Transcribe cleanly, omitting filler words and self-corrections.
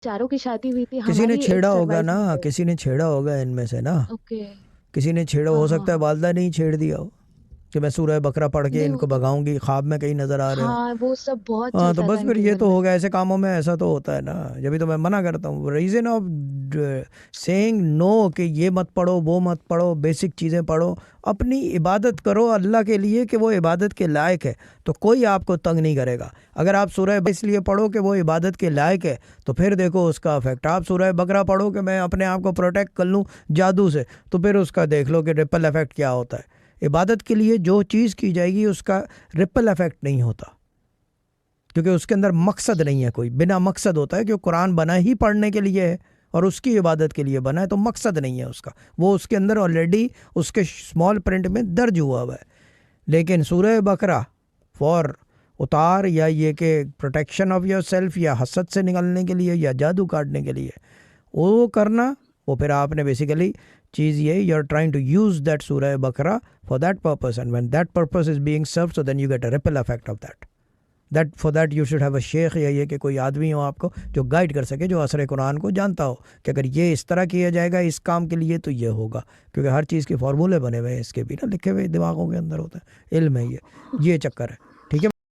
چاروں کی شادی ہوئی تھی، کسی نے ہماری ایک چھیڑا ہوگا نا، سروائو ہوئی ہے۔ کسی نے چھیڑا ہوگا ان میں سے نا، اوکے، کسی نے چھیڑا، ہاں ہو ہاں سکتا ہے ہاں، والدہ نے ہی چھیڑ دیا ہو کہ میں سورہ بقرہ پڑھ کے نہیں ان وہ کو تو، بھگاؤں گی، خواب میں کہیں نظر آ رہے ہوں۔ ہاں وہ سب بہت ہاں تو چلتا تھا بس ان پھر کے یہ گھر تو میں۔ ہوگا، ایسے کاموں میں ایسا تو ہوتا ہے نا، جبھی تو میں منع کرتا ہوں، ریزن آف سیئنگ نو کہ یہ مت پڑھو وہ مت پڑھو، بیسک چیزیں پڑھو، اپنی عبادت کرو اللہ کے لیے کہ وہ عبادت کے لائق ہے، تو کوئی آپ کو تنگ نہیں کرے گا۔ اگر آپ سورہ اس لیے پڑھو کہ وہ عبادت کے لائق ہے تو پھر دیکھو اس کا افیکٹ۔ آپ سورہ بقرہ پڑھو کہ میں اپنے آپ کو پروٹیکٹ کر لوں جادو سے، تو پھر اس کا دیکھ لو کہ رپل افیکٹ کیا ہوتا ہے۔ عبادت کے لیے جو چیز کی جائے گی اس کا رپل افیکٹ نہیں ہوتا، کیونکہ اس کے اندر مقصد نہیں ہے، کوئی بنا مقصد ہوتا ہے کہ قرآن بنا ہی پڑھنے کے لیے ہے اور اس کی عبادت کے لیے بنا ہے، تو مقصد نہیں ہے اس کا، وہ اس کے اندر آلریڈی اس کے اسمال پرنٹ میں درج ہوا ہوا ہے۔ لیکن سورہ بقرہ فور اتار، یا یہ کہ پروٹیکشن آف یور سیلف، یا حسد سے نکلنے کے لیے، یا جادو کاٹنے کے لیے، وہ کرنا، وہ پھر آپ نے بیسیکلی چیز یہ you are trying to use that سورہ بقرہ for that purpose, and when that purpose is being served so then you get a ripple effect of that. For that you should have a شیخ، یا یہ کہ کوئی آدمی ہو آپ کو جو گائیڈ کر سکے، جو اثر قرآن کو جانتا ہو کہ اگر یہ اس طرح کیا جائے گا اس کام کے لیے تو یہ ہوگا، کیونکہ ہر چیز کے فارمولے بنے ہوئے ہیں اس کے بھی نا، لکھے ہوئے دماغوں کے اندر ہوتے ہیں، علم ہے یہ چکر ہے۔